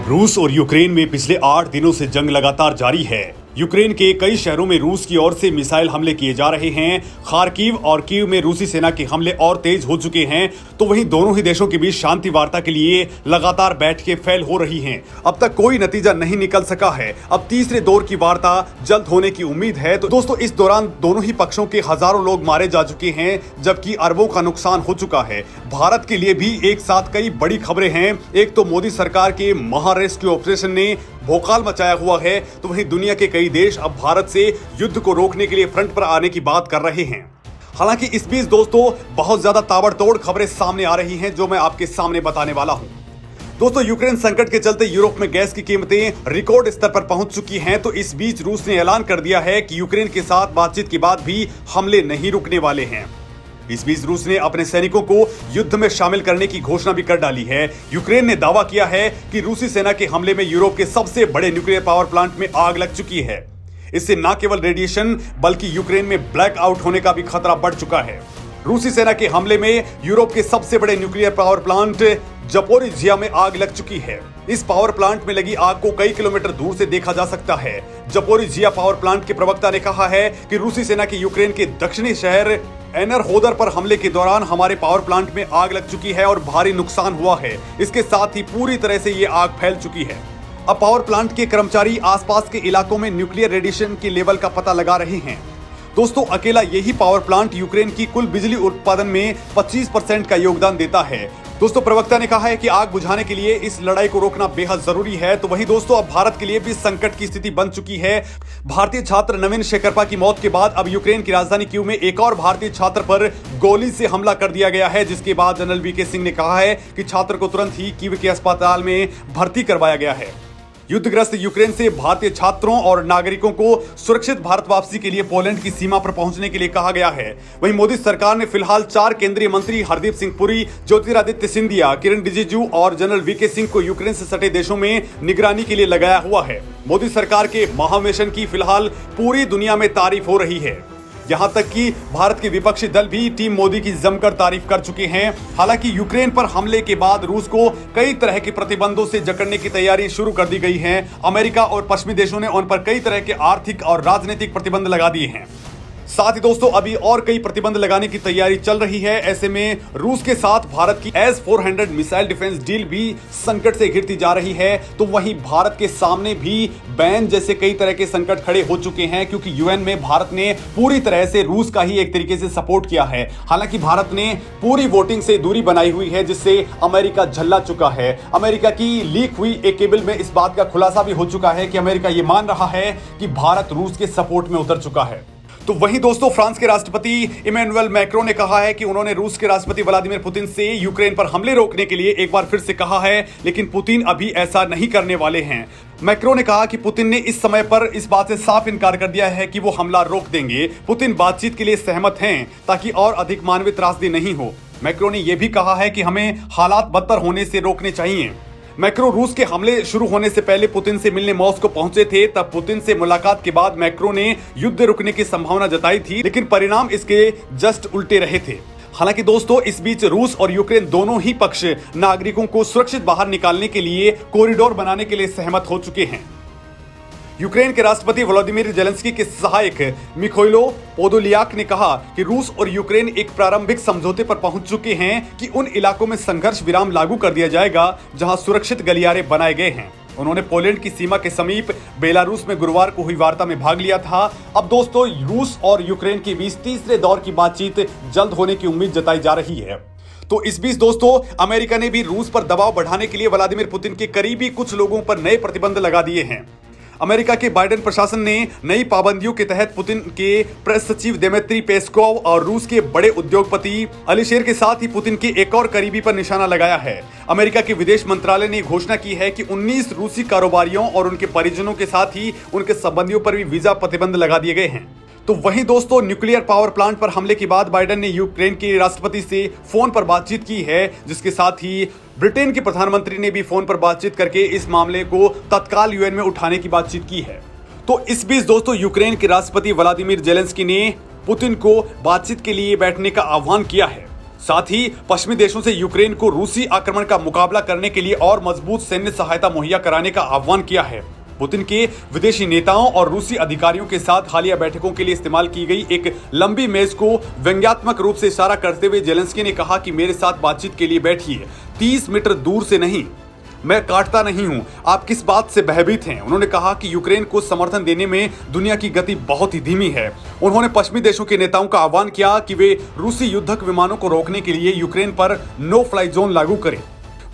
रूस और यूक्रेन में पिछले 8 दिनों से जंग लगातार जारी है। यूक्रेन के कई शहरों में रूस की ओर से मिसाइल हमले किए जा रहे हैं। खार्किव और कीव में रूसी सेना के हमले और तेज हो चुके हैं। तो वहीं दोनों ही देशों के बीच शांति वार्ता के लिए लगातार बैठकें फैल हो रही हैं। अब तक कोई नतीजा नहीं निकल सका है। अब तीसरे दौर की वार्ता जल्द होने की उम्मीद है। तो दोस्तों, इस दौरान दोनों ही पक्षों के हजारों लोग मारे जा चुके हैं, जबकि अरबों का नुकसान हो चुका है। भारत के लिए भी एक साथ कई बड़ी खबरें हैं। एक तो मोदी सरकार के महा रेस्क्यू ऑपरेशन ने भोकाल मचाया हुआ है, तो वहीं दुनिया के कई देश अब भारत से युद्ध को रोकने के लिए फ्रंट पर आने की बात कर रहे हैं। हालांकि इस बीच दोस्तों बहुत ज्यादा ताबड़तोड़ खबरें सामने आ रही हैं, जो मैं आपके सामने बताने वाला हूं। दोस्तों, यूक्रेन संकट के चलते यूरोप में गैस की कीमतें रिकॉर्ड स्तर पर पहुंच चुकी हैं। तो इस बीच रूस ने ऐलान कर दिया है कि यूक्रेन के साथ बातचीत के बाद भी हमले नहीं रुकने वाले हैं। इस बीच रूस ने अपने सैनिकों को युद्ध में शामिल करने की घोषणा भी कर डाली है। यूक्रेन ने दावा किया है कि रूसी सेना के हमले में यूरोप के सबसे बड़े न्यूक्लियर पावर प्लांट में आग लग चुकी है। इससे न केवल रेडिएशन बल्कि यूक्रेन में ब्लैक आउट होने का भी खतरा बढ़ चुका है। रूसी सेना के हमले में यूरोप के सबसे बड़े न्यूक्लियर पावर प्लांट जपोरिजिया में आग लग चुकी है। इस पावर प्लांट में लगी आग को कई किलोमीटर दूर से देखा जा सकता है। जपोरिजिया पावर प्लांट के प्रवक्ता ने कहा है कि रूसी सेना की यूक्रेन के दक्षिणी शहर एनरहोदर पर हमले के दौरान हमारे पावर प्लांट में आग लग चुकी है और भारी नुकसान हुआ है। इसके साथ ही पूरी तरह से ये आग फैल चुकी है। अब पावर प्लांट के कर्मचारी आसपास के इलाकों में न्यूक्लियर रेडिएशन के लेवल का पता लगा रहे हैं। दोस्तों, अकेला यही पावर प्लांट यूक्रेन की कुल बिजली उत्पादन में 25% का योगदान देता है। दोस्तों, प्रवक्ता ने कहा है कि आग बुझाने के लिए इस लड़ाई को रोकना बेहद जरूरी है। तो वहीं दोस्तों, अब भारत के लिए भी संकट की स्थिति बन चुकी है। भारतीय छात्र नवीन शेखरपा की मौत के बाद अब यूक्रेन की राजधानी कीव में एक और भारतीय छात्र पर गोली से हमला कर दिया गया है, जिसके बाद जनरल वीके सिंह ने कहा है कि छात्र को तुरंत ही कीव के अस्पताल में भर्ती करवाया गया है। युद्धग्रस्त यूक्रेन से भारतीय छात्रों और नागरिकों को सुरक्षित भारत वापसी के लिए पोलैंड की सीमा पर पहुंचने के लिए कहा गया है। वहीं मोदी सरकार ने फिलहाल 4 केंद्रीय मंत्री हरदीप सिंह पुरी, ज्योतिरादित्य सिंधिया, किरण रिजिजू और जनरल वीके सिंह को यूक्रेन से सटे देशों में निगरानी के लिए लगाया हुआ है। मोदी सरकार के महामिशन की फिलहाल पूरी दुनिया में तारीफ हो रही है। यहां तक कि भारत के विपक्षी दल भी टीम मोदी की जमकर तारीफ कर चुके हैं। हालांकि यूक्रेन पर हमले के बाद रूस को कई तरह के प्रतिबंधों से जकड़ने की तैयारी शुरू कर दी गई है। अमेरिका और पश्चिमी देशों ने उन पर कई तरह के आर्थिक और राजनीतिक प्रतिबंध लगा दिए हैं। साथ ही दोस्तों, अभी और कई प्रतिबंध लगाने की तैयारी चल रही है। ऐसे में रूस के साथ भारत की S-400 मिसाइल डिफेंस डील भी संकट से घिरती जा रही है। तो वहीं भारत के सामने भी बैन जैसे कई तरह के संकट खड़े हो चुके हैं, क्योंकि यूएन में भारत ने पूरी तरह से रूस का ही एक तरीके से सपोर्ट किया है। हालांकि भारत ने पूरी वोटिंग से दूरी बनाई हुई है, जिससे अमेरिका झल्ला चुका है। अमेरिका की लीक हुई एक केबल में इस बात का खुलासा भी हो चुका है कि अमेरिका ये मान रहा है कि भारत रूस के सपोर्ट में उतर चुका है। तो वहीं दोस्तों, फ्रांस के राष्ट्रपति इमैनुअल मैक्रों ने कहा है कि उन्होंने रूस के राष्ट्रपति व्लादिमीर पुतिन से यूक्रेन पर हमले रोकने के लिए एक बार फिर से कहा है, लेकिन पुतिन अभी ऐसा नहीं करने वाले हैं। मैक्रों ने कहा कि पुतिन ने इस समय पर इस बात से साफ इनकार कर दिया है कि वो हमला रोक देंगे। पुतिन बातचीत के लिए सहमत हैं ताकि और अधिक मानवीय त्रासदी नहीं हो। मैक्रों ने यह भी कहा है कि हमें हालात बदतर होने से रोकने चाहिए। मैक्रो रूस के हमले शुरू होने से पहले पुतिन से मिलने मॉस्को पहुंचे थे। तब पुतिन से मुलाकात के बाद मैक्रो ने युद्ध रुकने की संभावना जताई थी, लेकिन परिणाम इसके जस्ट उल्टे रहे थे। हालांकि दोस्तों, इस बीच रूस और यूक्रेन दोनों ही पक्ष नागरिकों को सुरक्षित बाहर निकालने के लिए कॉरिडोर बनाने के लिए सहमत हो चुके हैं। यूक्रेन के राष्ट्रपति व्लादिमीर जेलेंस्की के सहायक मिखाइलो पोदोलियाक ने कहा कि रूस और यूक्रेन एक प्रारंभिक समझौते पर पहुंच चुके हैं कि उन इलाकों में संघर्ष विराम लागू कर दिया जाएगा जहां सुरक्षित गलियारे बनाए गए हैं। उन्होंने पोलैंड की सीमा के समीप बेलारूस में गुरुवार को हुई वार्ता में भाग लिया था। अब दोस्तों, रूस और यूक्रेन के बीच तीसरे दौर की बातचीत जल्द होने की उम्मीद जताई जा रही है। तो इस बीच दोस्तों, अमेरिका ने भी रूस पर दबाव बढ़ाने के लिए व्लादिमीर पुतिन के करीबी कुछ लोगों पर नए प्रतिबंध लगा दिए हैं। अमेरिका के बाइडेन प्रशासन ने नई पाबंदियों के तहत पुतिन के प्रेस सचिव दिमित्री पेस्कोव और रूस के बड़े उद्योगपति अलीशेर के साथ ही पुतिन के एक और करीबी पर निशाना लगाया है। अमेरिका के विदेश मंत्रालय ने घोषणा की है कि 19 रूसी कारोबारियों और उनके परिजनों के साथ ही उनके संबंधियों पर भी वीजा प्रतिबंध लगा दिए गए हैं। तो वहीं दोस्तों, न्यूक्लियर पावर प्लांट पर हमले के बाद बाइडेन ने यूक्रेन के राष्ट्रपति से फोन पर बातचीत की है, जिसके साथ ही ब्रिटेन के प्रधानमंत्री ने भी फोन पर बातचीत करके इस मामले को तत्काल यूएन में उठाने की बातचीत की है। तो इस बीच दोस्तों, यूक्रेन के राष्ट्रपति व्लादिमीर जेलेंस्की ने पुतिन को बातचीत के लिए बैठने का आह्वान किया है। साथ ही पश्चिमी देशों से यूक्रेन को रूसी आक्रमण का मुकाबला करने के लिए और मजबूत सैन्य सहायता मुहैया कराने का आह्वान किया है। पुतिन के विदेशी नेताओं और रूसी अधिकारियों के साथ हालिया बैठकों के लिए इस्तेमाल की गई एक लंबी मेज को व्यंग्यात्मक रूप से इशारा करते हुए जेलेंस्की ने कहा कि मेरे साथ बातचीत के लिए बैठिए, 30 मीटर दूर से नहीं, मैं काटता नहीं हूं, आप किस बात से भयभीत हैं। उन्होंने कहा कि यूक्रेन को समर्थन देने में दुनिया की गति बहुत ही धीमी है। उन्होंने पश्चिमी देशों के नेताओं का आह्वान किया कि वे रूसी युद्धक विमानों को रोकने के लिए यूक्रेन पर नो फ्लाई जोन लागू करें।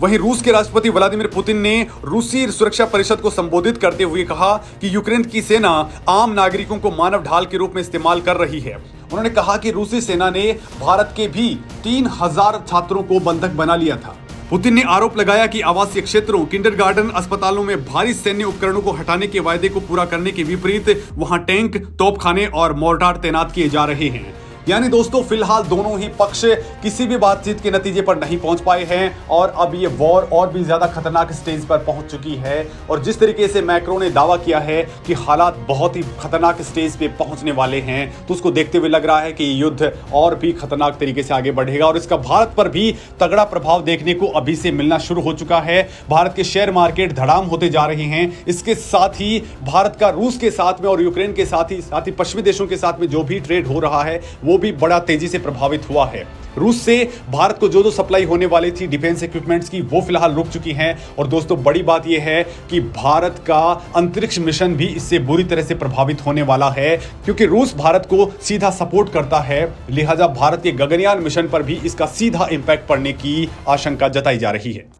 वहीं रूस के राष्ट्रपति व्लादिमीर पुतिन ने रूसी सुरक्षा परिषद को संबोधित करते हुए कहा कि यूक्रेन की सेना आम नागरिकों को मानव ढाल के रूप में इस्तेमाल कर रही है। उन्होंने कहा कि रूसी सेना ने भारत के भी 3000 छात्रों को बंधक बना लिया था। पुतिन ने आरोप लगाया कि आवासीय क्षेत्रों, किंडरगार्टन, अस्पतालों में भारी सैन्य उपकरणों को हटाने के वायदे को पूरा करने के विपरीत वहां टैंक, तोपखाने और मोर्टार तैनात किए जा रहे हैं। यानी दोस्तों, फिलहाल दोनों ही पक्ष किसी भी बातचीत के नतीजे पर नहीं पहुंच पाए हैं और अब ये वॉर और भी ज्यादा खतरनाक स्टेज पर पहुंच चुकी है। और जिस तरीके से मैक्रो ने दावा किया है कि हालात बहुत ही खतरनाक स्टेज पे पहुंचने वाले हैं, तो उसको देखते हुए लग रहा है कि ये युद्ध और भी खतरनाक तरीके से आगे बढ़ेगा और इसका भारत पर भी तगड़ा प्रभाव देखने को अभी से मिलना शुरू हो चुका है। भारत के शेयर मार्केट धड़ाम होते जा रहे हैं। इसके साथ ही भारत का रूस के साथ में और यूक्रेन के साथ ही पश्चिमी देशों के साथ में जो भी ट्रेड हो रहा है वो भी बड़ा तेजी से प्रभावित हुआ है। रूस से भारत को जो सप्लाई होने वाली थी डिफेंस इक्विपमेंट्स की, वो फिलहाल रुक चुकी हैं। और दोस्तों, बड़ी बात यह है कि भारत का अंतरिक्ष मिशन भी इससे बुरी तरह से प्रभावित होने वाला है, क्योंकि रूस भारत को सीधा सपोर्ट करता है। लिहाजा भारत के गगनयान मिशन पर भी इसका सीधा इंपैक्ट पड़ने की आशंका जताई जा रही है।